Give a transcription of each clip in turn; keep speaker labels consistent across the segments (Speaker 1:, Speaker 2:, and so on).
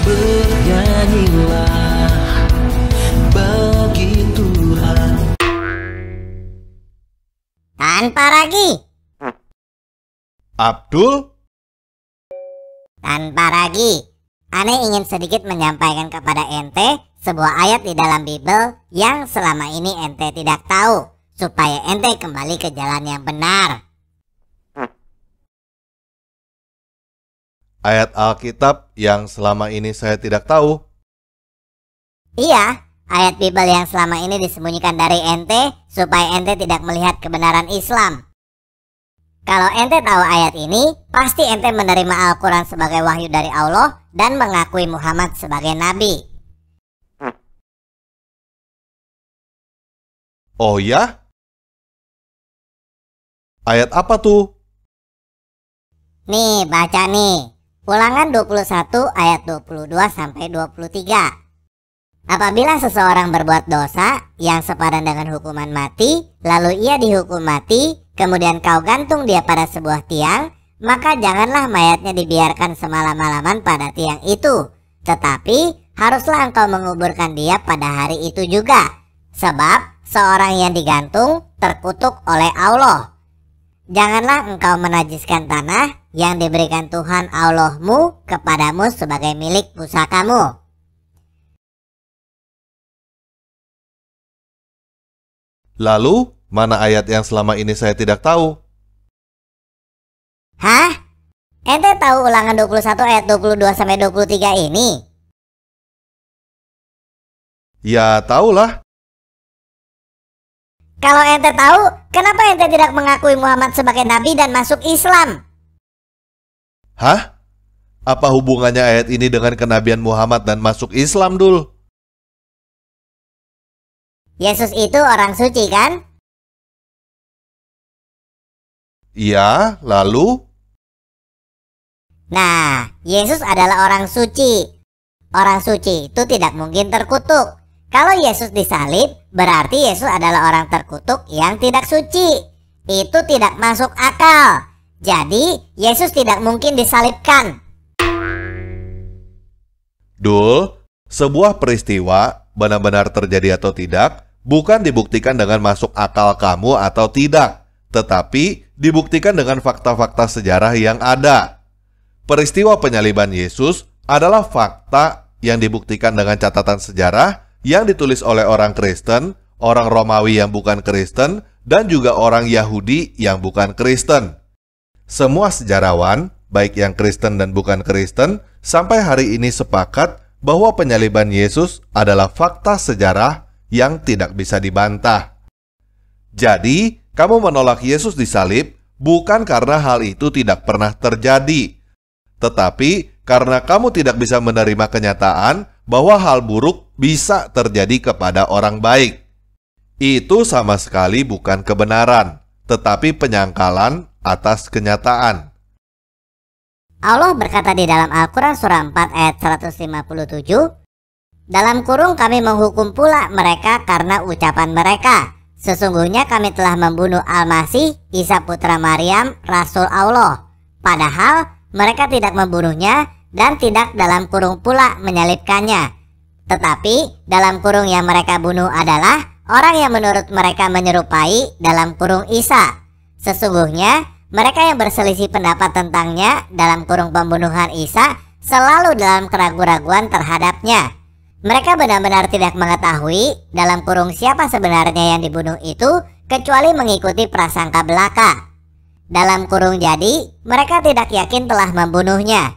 Speaker 1: Bernyanyilah bagi Tuhan
Speaker 2: Tanpa ragi.
Speaker 3: Abdul?
Speaker 2: Tanpa ragi. Ane ingin sedikit menyampaikan kepada ente sebuah ayat di dalam Bible yang selama ini ente tidak tahu, supaya ente kembali ke jalan yang benar.
Speaker 3: Ayat Alkitab yang selama ini saya tidak tahu.
Speaker 2: Iya, ayat Bible yang selama ini disembunyikan dari ente supaya ente tidak melihat kebenaran Islam. Kalau ente tahu ayat ini, pasti ente menerima Al-Quran sebagai wahyu dari Allah dan mengakui Muhammad sebagai nabi.
Speaker 3: Oh ya? Ayat apa tuh?
Speaker 2: Nih, baca nih. Ulangan 21 ayat 22-23. Apabila seseorang berbuat dosa yang sepadan dengan hukuman mati, lalu ia dihukum mati, kemudian kau gantung dia pada sebuah tiang, maka janganlah mayatnya dibiarkan semalam-malaman pada tiang itu. Tetapi haruslah engkau menguburkan dia pada hari itu juga. Sebab seorang yang digantung terkutuk oleh Allah. Janganlah engkau menajiskan tanah yang diberikan Tuhan Allahmu kepadamu sebagai milik pusakamu.
Speaker 3: Lalu, mana ayat yang selama ini saya tidak tahu?
Speaker 2: Hah? Ente tahu ulangan 21 ayat 22-23 ini?
Speaker 3: Ya, tahulah.
Speaker 2: Kalau ente tahu, kenapa ente tidak mengakui Muhammad sebagai nabi dan masuk Islam?
Speaker 3: Hah? Apa hubungannya ayat ini dengan kenabian Muhammad dan masuk Islam, Dul?
Speaker 2: Yesus itu orang suci kan?
Speaker 3: Iya, lalu?
Speaker 2: Nah, Yesus adalah orang suci. Orang suci itu tidak mungkin terkutuk. Kalau Yesus disalib, berarti Yesus adalah orang terkutuk yang tidak suci. Itu tidak masuk akal. Jadi, Yesus tidak mungkin disalibkan.
Speaker 3: Dul, sebuah peristiwa benar-benar terjadi atau tidak bukan dibuktikan dengan masuk akal kamu atau tidak, tetapi dibuktikan dengan fakta-fakta sejarah yang ada. Peristiwa penyaliban Yesus adalah fakta yang dibuktikan dengan catatan sejarah yang ditulis oleh orang Kristen, orang Romawi yang bukan Kristen, dan juga orang Yahudi yang bukan Kristen. Semua sejarawan, baik yang Kristen dan bukan Kristen, sampai hari ini sepakat bahwa penyaliban Yesus adalah fakta sejarah yang tidak bisa dibantah. Jadi, kamu menolak Yesus disalib bukan karena hal itu tidak pernah terjadi, tetapi karena kamu tidak bisa menerima kenyataan bahwa hal buruk bisa terjadi kepada orang baik. Itu sama sekali bukan kebenaran, tetapi penyangkalan atas kenyataan.
Speaker 2: Allah berkata di dalam Al-Quran surah 4 ayat 157, dalam kurung kami menghukum pula mereka karena ucapan mereka. Sesungguhnya kami telah membunuh Al-Masih, Isa putra Maryam, Rasul Allah. Padahal mereka tidak membunuhnya dan tidak dalam kurung pula menyalibkannya. Tetapi dalam kurung yang mereka bunuh adalah orang yang menurut mereka menyerupai dalam kurung Isa. Sesungguhnya mereka yang berselisih pendapat tentangnya dalam kurung pembunuhan Isa selalu dalam keraguan-raguan terhadapnya. Mereka benar-benar tidak mengetahui dalam kurung siapa sebenarnya yang dibunuh itu kecuali mengikuti prasangka belaka. Dalam kurung jadi, mereka tidak yakin telah membunuhnya.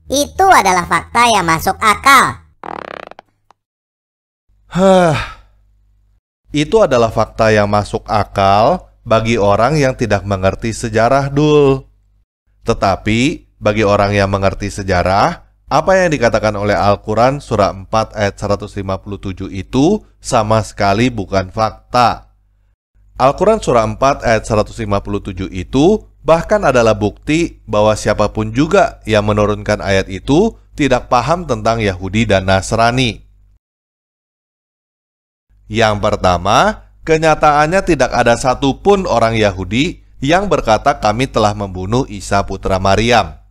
Speaker 2: Itu adalah fakta yang masuk akal.
Speaker 3: Itu adalah fakta yang masuk akal bagi orang yang tidak mengerti sejarah, Dul. Tetapi, bagi orang yang mengerti sejarah, apa yang dikatakan oleh Al-Quran surah 4 ayat 157 itu sama sekali bukan fakta. Al-Quran surah 4 ayat 157 itu bahkan adalah bukti bahwa siapapun juga yang menurunkan ayat itu tidak paham tentang Yahudi dan Nasrani. Yang pertama, kenyataannya tidak ada satupun orang Yahudi yang berkata kami telah membunuh Isa putra Maryam.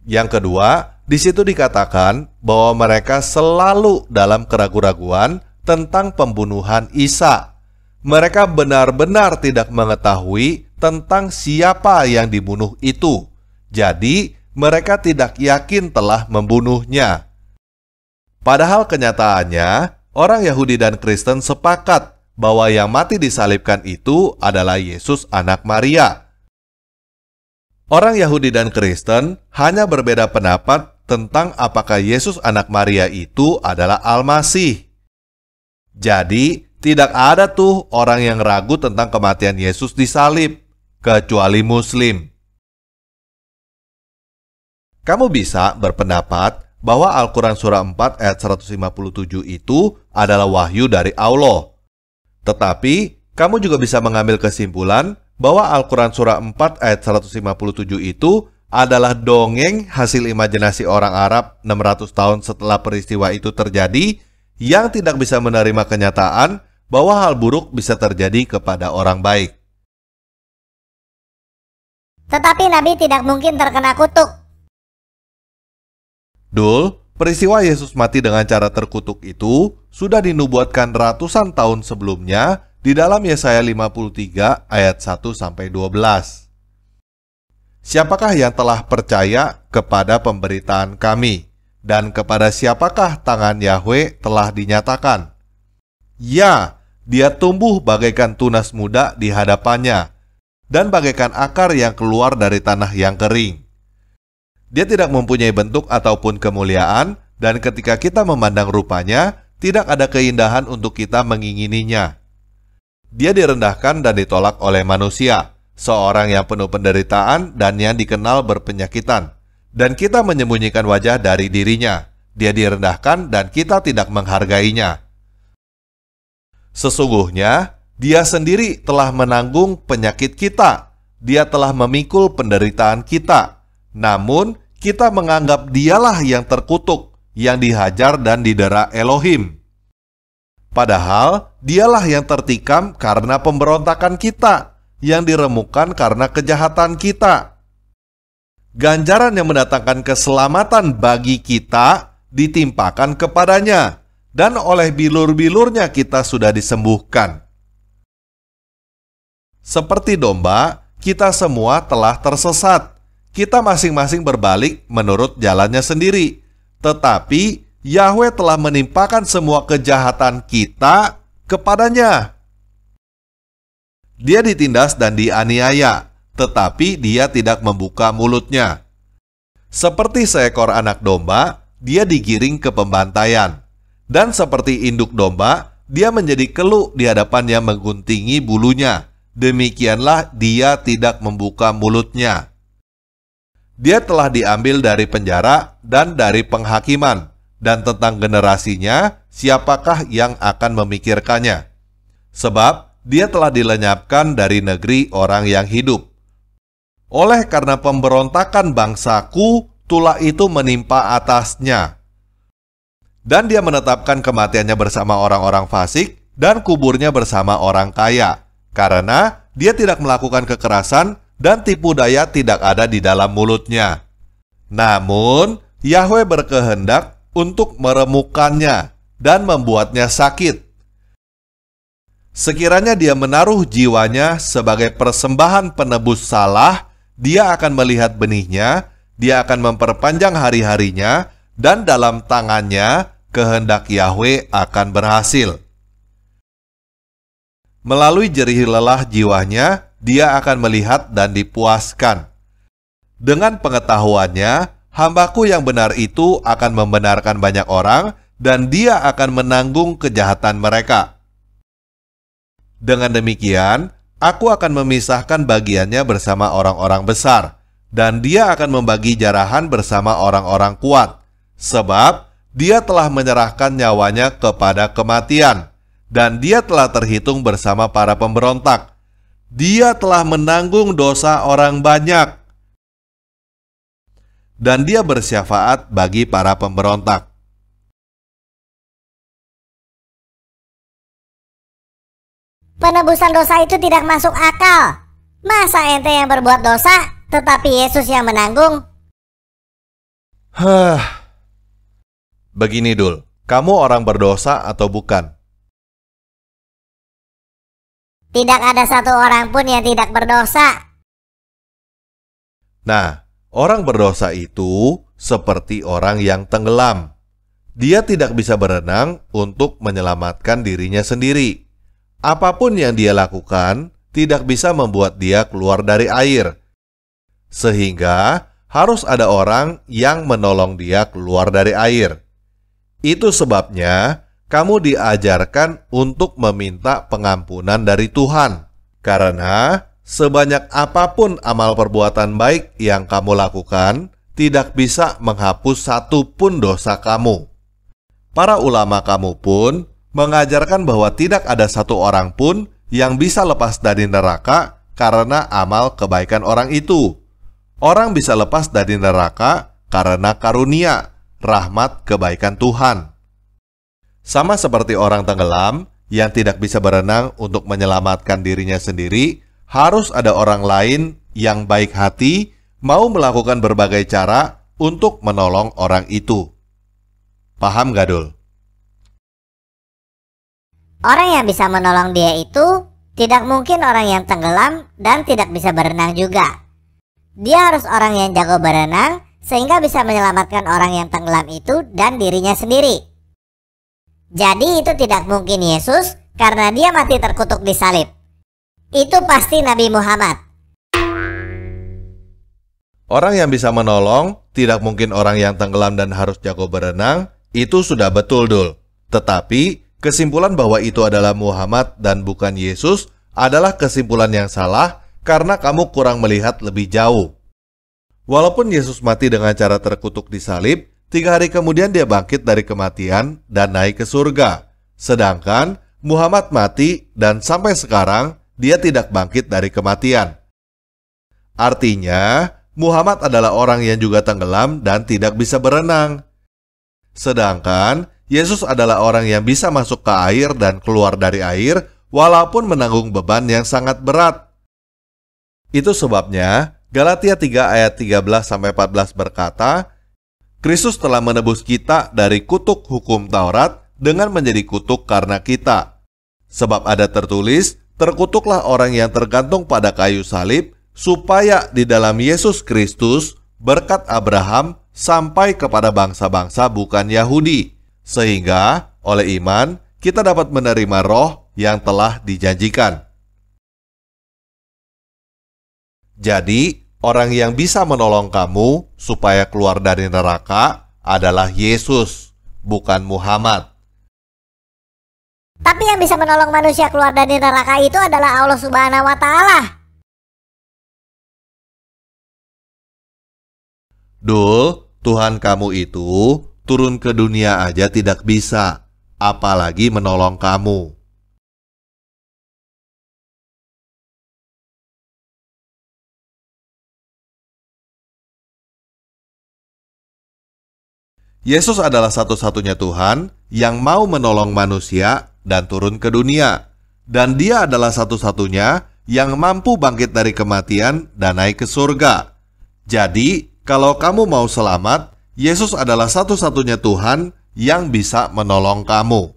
Speaker 3: Yang kedua, di situ dikatakan bahwa mereka selalu dalam keraguan-raguan tentang pembunuhan Isa. Mereka benar-benar tidak mengetahui tentang siapa yang dibunuh itu. Jadi, mereka tidak yakin telah membunuhnya. Padahal kenyataannya, orang Yahudi dan Kristen sepakat bahwa yang mati disalibkan itu adalah Yesus anak Maria. Orang Yahudi dan Kristen hanya berbeda pendapat tentang apakah Yesus anak Maria itu adalah Al-Masih. Jadi, tidak ada tuh orang yang ragu tentang kematian Yesus disalib, kecuali Muslim. Kamu bisa berpendapat bahwa Al-Quran Surah 4 ayat 157 itu adalah wahyu dari Allah. Tetapi, kamu juga bisa mengambil kesimpulan bahwa Al-Quran Surah 4 ayat 157 itu adalah dongeng hasil imajinasi orang Arab 600 tahun setelah peristiwa itu terjadi yang tidak bisa menerima kenyataan bahwa hal buruk bisa terjadi kepada orang baik.
Speaker 2: Tetapi Nabi tidak mungkin terkena kutuk.
Speaker 3: Dul, peristiwa Yesus mati dengan cara terkutuk itu sudah dinubuatkan ratusan tahun sebelumnya di dalam Yesaya 53 ayat 1-12. Siapakah yang telah percaya kepada pemberitaan kami? Dan kepada siapakah tangan Yahweh telah dinyatakan? Ya, dia tumbuh bagaikan tunas muda di hadapannya, dan bagaikan akar yang keluar dari tanah yang kering. Dia tidak mempunyai bentuk ataupun kemuliaan, dan ketika kita memandang rupanya, tidak ada keindahan untuk kita mengingininya. Dia direndahkan dan ditolak oleh manusia, seorang yang penuh penderitaan dan yang dikenal berpenyakitan. Dan kita menyembunyikan wajah dari dirinya. Dia direndahkan dan kita tidak menghargainya. Sesungguhnya, dia sendiri telah menanggung penyakit kita. Dia telah memikul penderitaan kita. Namun, kita menganggap dialah yang terkutuk, yang dihajar dan didera Elohim. Padahal, dialah yang tertikam karena pemberontakan kita, yang diremukkan karena kejahatan kita. Ganjaran yang mendatangkan keselamatan bagi kita ditimpakan kepadanya, dan oleh bilur-bilurnya kita sudah disembuhkan. Seperti domba, kita semua telah tersesat. Kita masing-masing berbalik menurut jalannya sendiri. Tetapi Yahweh telah menimpakan semua kejahatan kita kepadanya. Dia ditindas dan dianiaya, tetapi dia tidak membuka mulutnya. Seperti seekor anak domba, dia digiring ke pembantaian. Dan seperti induk domba, dia menjadi keluh di hadapannya mengguntingi bulunya. Demikianlah dia tidak membuka mulutnya. Dia telah diambil dari penjara dan dari penghakiman. Dan tentang generasinya, siapakah yang akan memikirkannya? Sebab dia telah dilenyapkan dari negeri orang yang hidup. Oleh karena pemberontakan bangsaku, tulah itu menimpa atasnya. Dan dia menetapkan kematiannya bersama orang-orang fasik dan kuburnya bersama orang kaya. Karena dia tidak melakukan kekerasan dan tipu daya tidak ada di dalam mulutnya. Namun, Yahweh berkehendak untuk meremukkannya dan membuatnya sakit. Sekiranya dia menaruh jiwanya sebagai persembahan penebus salah, dia akan melihat benihnya, dia akan memperpanjang hari-harinya, dan dalam tangannya kehendak Yahweh akan berhasil. Melalui jerih lelah jiwanya, dia akan melihat dan dipuaskan. Dengan pengetahuannya, hambaku yang benar itu akan membenarkan banyak orang, dan dia akan menanggung kejahatan mereka. Dengan demikian, aku akan memisahkan bagiannya bersama orang-orang besar, dan dia akan membagi jarahan bersama orang-orang kuat, sebab dia telah menyerahkan nyawanya kepada kematian, dan dia telah terhitung bersama para pemberontak. Dia telah menanggung dosa orang banyak, dan dia bersyafaat bagi para pemberontak.
Speaker 2: Penebusan dosa itu tidak masuk akal. Masa ente yang berbuat dosa, tetapi Yesus yang menanggung?
Speaker 3: Begini Dul, kamu orang berdosa atau bukan?
Speaker 2: Tidak ada satu orang pun yang tidak berdosa.
Speaker 3: Nah, orang berdosa itu seperti orang yang tenggelam. Dia tidak bisa berenang untuk menyelamatkan dirinya sendiri. Apapun yang dia lakukan tidak bisa membuat dia keluar dari air. Sehingga harus ada orang yang menolong dia keluar dari air. Itu sebabnya kamu diajarkan untuk meminta pengampunan dari Tuhan. Karena sebanyak apapun amal perbuatan baik yang kamu lakukan, tidak bisa menghapus satu pun dosa kamu. Para ulama kamu pun mengajarkan bahwa tidak ada satu orang pun yang bisa lepas dari neraka karena amal kebaikan orang itu. Orang bisa lepas dari neraka karena karunia, rahmat kebaikan Tuhan. Sama seperti orang tenggelam yang tidak bisa berenang untuk menyelamatkan dirinya sendiri, harus ada orang lain yang baik hati mau melakukan berbagai cara untuk menolong orang itu. Paham gak, Dul?
Speaker 2: Orang yang bisa menolong dia itu tidak mungkin orang yang tenggelam dan tidak bisa berenang juga. Dia harus orang yang jago berenang sehingga bisa menyelamatkan orang yang tenggelam itu dan dirinya sendiri. Jadi itu tidak mungkin Yesus karena dia mati terkutuk di salib. Itu pasti Nabi Muhammad.
Speaker 3: Orang yang bisa menolong tidak mungkin orang yang tenggelam dan harus jago berenang. Itu sudah betul, Dul. Tetapi kesimpulan bahwa itu adalah Muhammad dan bukan Yesus adalah kesimpulan yang salah karena kamu kurang melihat lebih jauh. Walaupun Yesus mati dengan cara terkutuk di salib, 3 hari kemudian dia bangkit dari kematian dan naik ke surga. Sedangkan Muhammad mati dan sampai sekarang dia tidak bangkit dari kematian. Artinya, Muhammad adalah orang yang juga tenggelam dan tidak bisa berenang. Sedangkan Yesus adalah orang yang bisa masuk ke air dan keluar dari air walaupun menanggung beban yang sangat berat. Itu sebabnya Galatia 3 ayat 13-14 berkata, Kristus telah menebus kita dari kutuk hukum Taurat dengan menjadi kutuk karena kita. Sebab ada tertulis, terkutuklah orang yang tergantung pada kayu salib, supaya di dalam Yesus Kristus berkat Abraham sampai kepada bangsa-bangsa bukan Yahudi. Sehingga oleh iman kita dapat menerima roh yang telah dijanjikan. Jadi, orang yang bisa menolong kamu supaya keluar dari neraka adalah Yesus, bukan Muhammad.
Speaker 2: Tapi yang bisa menolong manusia keluar dari neraka itu adalah Allah Subhanahu wa Ta'ala.
Speaker 3: Dul, Tuhan kamu itu turun ke dunia aja tidak bisa, apalagi menolong kamu. Yesus adalah satu-satunya Tuhan yang mau menolong manusia dan turun ke dunia. Dan dia adalah satu-satunya yang mampu bangkit dari kematian dan naik ke surga. Jadi, kalau kamu mau selamat, Yesus adalah satu-satunya Tuhan yang bisa menolong kamu.